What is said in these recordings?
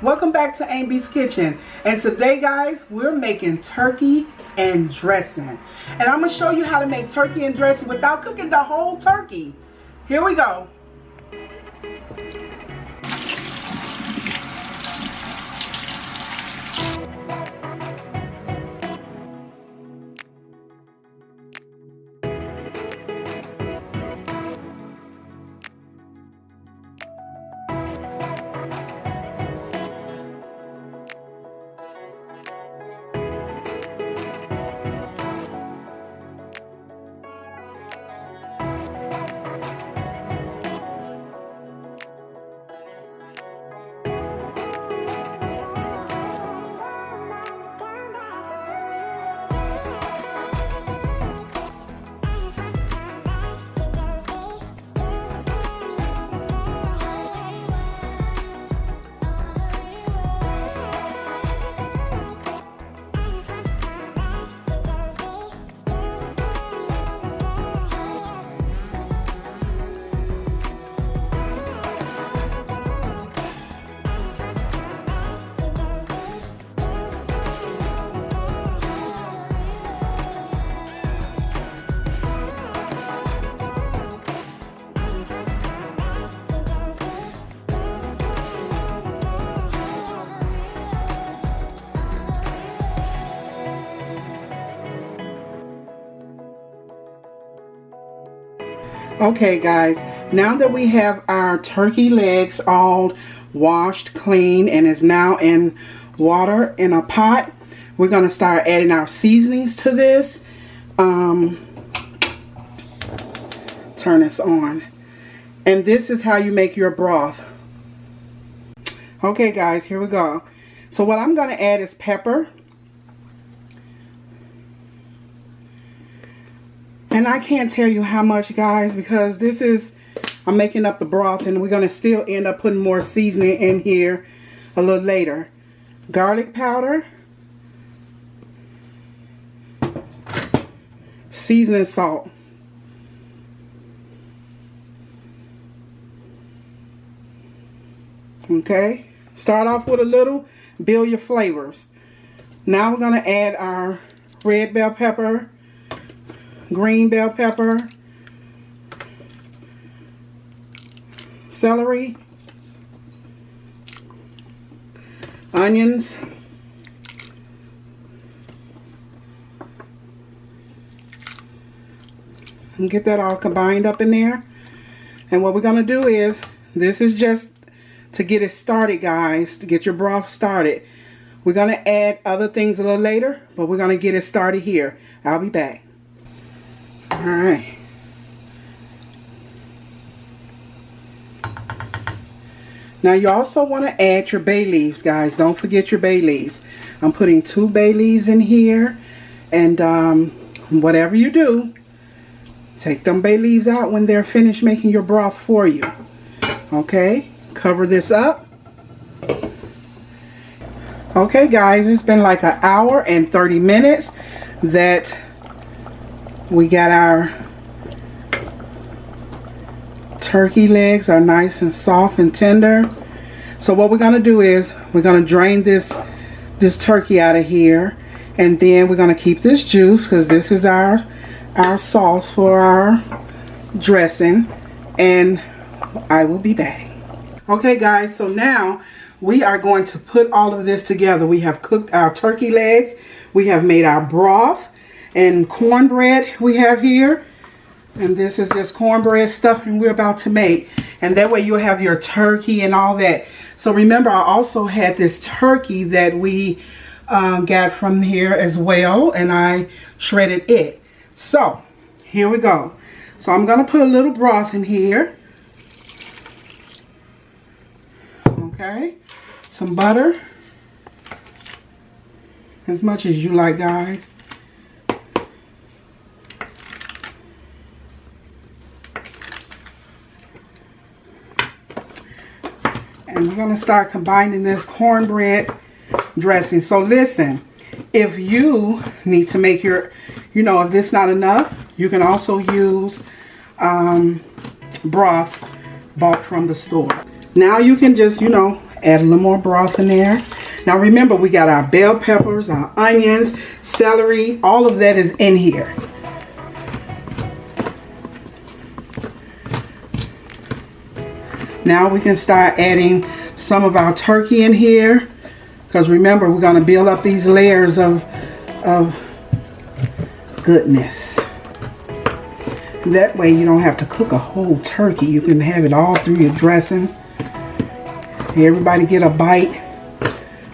Welcome back to Amy's Kitchen, and today guys we're making turkey and dressing, and I'm going to show you how to make turkey and dressing without cooking the whole turkey. Here we go. Okay guys, now that we have our turkey legs all washed clean and is now in water in a pot, we're going to start adding our seasonings to this. Turn this on, and this is how you make your broth. Okay guys, here we go. So what I'm going to add is pepper. And I can't tell you how much, guys, because this is, I'm making up the broth, and we're going to still end up putting more seasoning in here a little later. Garlic powder, seasoning salt, okay, start off with a little, build your flavors. Now we're going to add our red bell pepper, green bell pepper, celery, onions, and get that all combined up in there. And what we're going to do is, this is just to get it started, guys, to get your broth started. We're going to add other things a little later, but we're going to get it started here. I'll be back. Alright. Now you also want to add your bay leaves, guys. Don't forget your bay leaves. I'm putting 2 bay leaves in here. And whatever you do, take them bay leaves out when they're finished making your broth for you. Okay? Cover this up. Okay guys, it's been like an hour and 30 minutes that we got our turkey legs are nice and soft and tender. So what we're going to do is we're going to drain this turkey out of here, and then we're going to keep this juice because this is our sauce for our dressing, and I will be back. Okay guys, so now we are going to put all of this together. We have cooked our turkey legs, we have made our broth, and cornbread we have here, and this is just cornbread stuffing we're about to make, and that way you'll have your turkey and all that. So remember, I also had this turkey that we got from here as well, and I shredded it. So here we go. So I'm gonna put a little broth in here, okay, some butter, as much as you like, guys. And we're going to start combining this cornbread dressing. So listen, if you need to make your, if this not enough, you can also use broth bought from the store. Now you can just, Add a little more broth in there. Now remember, we got our bell peppers, our onions, celery, all of that is in here. Now we can start adding some of our turkey in here, because remember, we're going to build up these layers of goodness. That way you don't have to cook a whole turkey. You can have it all through your dressing. Everybody get a bite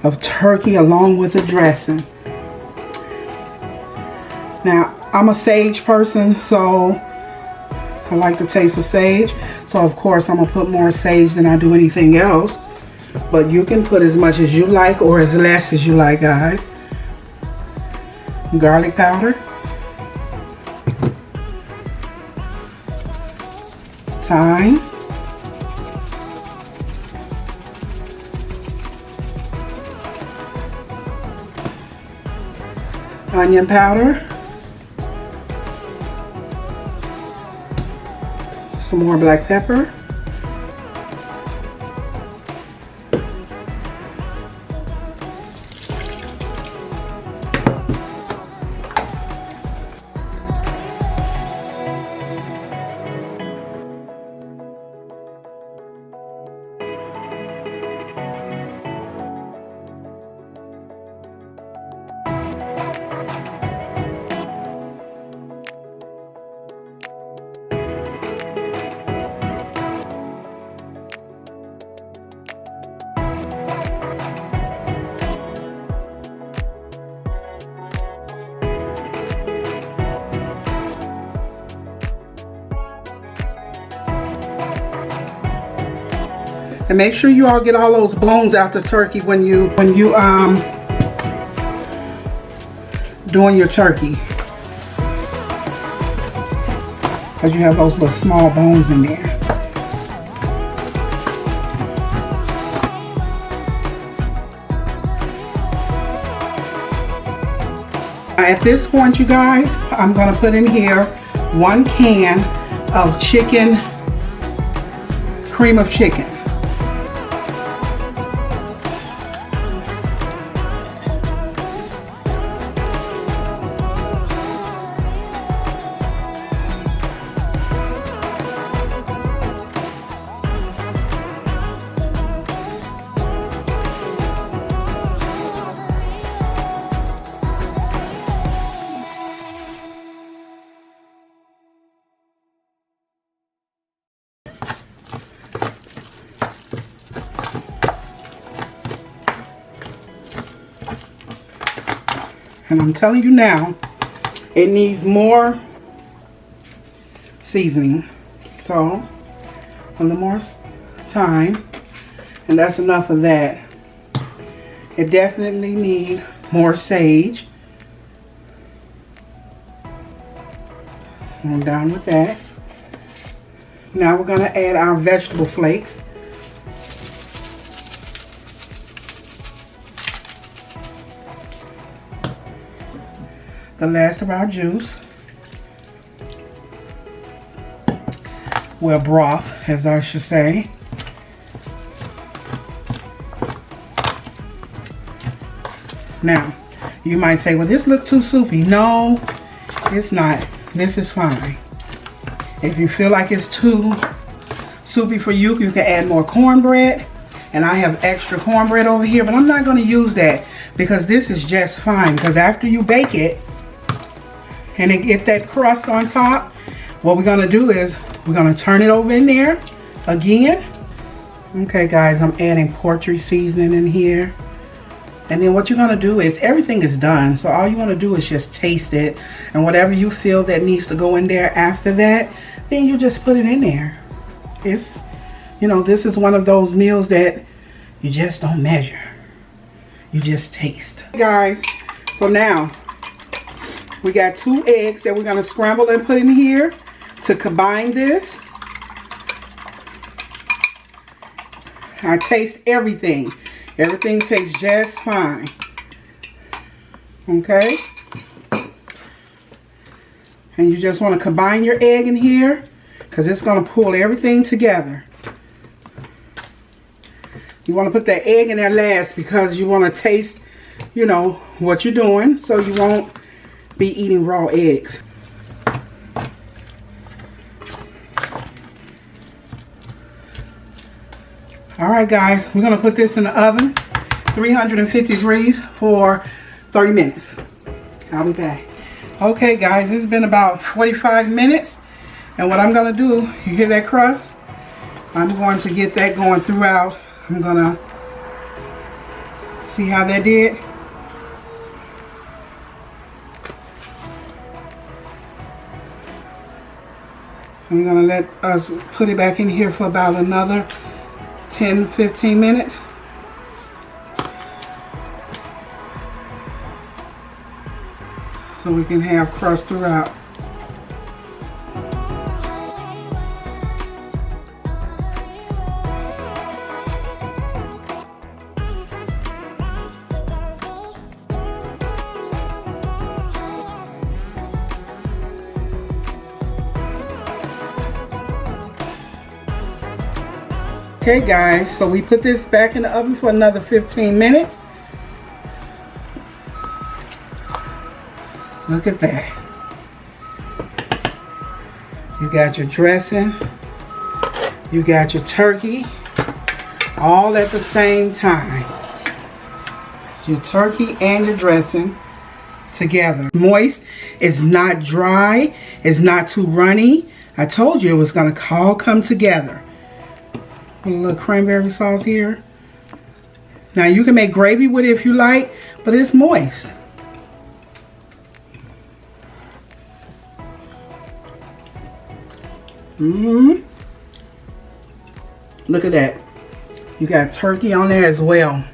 of turkey along with the dressing. Now, I'm a sage person, so I like the taste of sage. So of course I'm gonna put more sage than I do anything else. But you can put as much as you like or as less as you like, guys. Garlic powder. Thyme. Onion powder. Some more black pepper. And make sure you all get all those bones out the turkey when you doing your turkey, because you have those little small bones in there. At this point, you guys, I'm gonna put in here 1 can of chicken, cream of chicken. And I'm telling you now, it needs more seasoning. So, a little more thyme. And that's enough of that. It definitely needs more sage. I'm done with that. Now we're going to add our vegetable flakes. The last of our juice. Well, broth, as I should say. Now, you might say, well, this looks too soupy. No, it's not. This is fine. If you feel like it's too soupy for you, you can add more cornbread. And I have extra cornbread over here, but I'm not going to use that because this is just fine. Because after you bake it, and it get that crust on top, what we're gonna do is we're gonna turn it over in there again. Okay guys, I'm adding poultry seasoning in here. And then what you're gonna do is, everything is done, so all you wanna do is just taste it, and whatever you feel that needs to go in there after that, then you just put it in there. It's, you know, this is one of those meals that you just don't measure, you just taste. Guys, so now we got 2 eggs that we're going to scramble and put in here to combine this. I taste everything. Everything tastes just fine. Okay? And you just want to combine your egg in here because it's going to pull everything together. You want to put that egg in there last because you want to taste, you know, what you're doing, so you won't be eating raw eggs. Alright guys, we're going to put this in the oven, 350 degrees for 30 minutes. I'll be back. Okay guys, it's been about 45 minutes. And what I'm going to do, you hear that crust? I'm going to get that going throughout. I'm going to see how that did. I'm going to let us put it back in here for about another 10-15 minutes. So we can have crust throughout. Okay guys, so we put this back in the oven for another 15 minutes. Look at that. You got your dressing, you got your turkey, all at the same time. Your turkey and your dressing together. Moist, it's not dry, it's not too runny. I told you it was gonna all come together. Put a little cranberry sauce here. Now you can make gravy with it if you like, but it's moist. Look at that. You got turkey on there as well.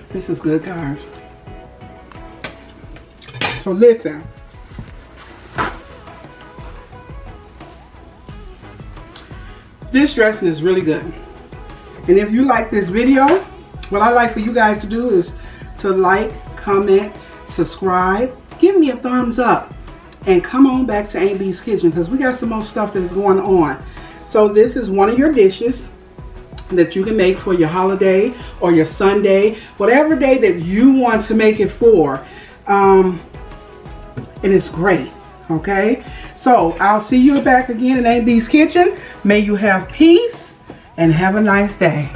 This is good, guys. So listen, this dressing is really good. And if you like this video, what I like for you guys to do is to like, comment, subscribe, give me a thumbs up, and come on back to Aunt B's Kitchen because we got some more stuff that's going on. So this is one of your dishes that you can make for your holiday or your Sunday, whatever day that you want to make it for. And it's great, okay? So I'll see you back again in Aunt B's Kitchen. May you have peace and have a nice day.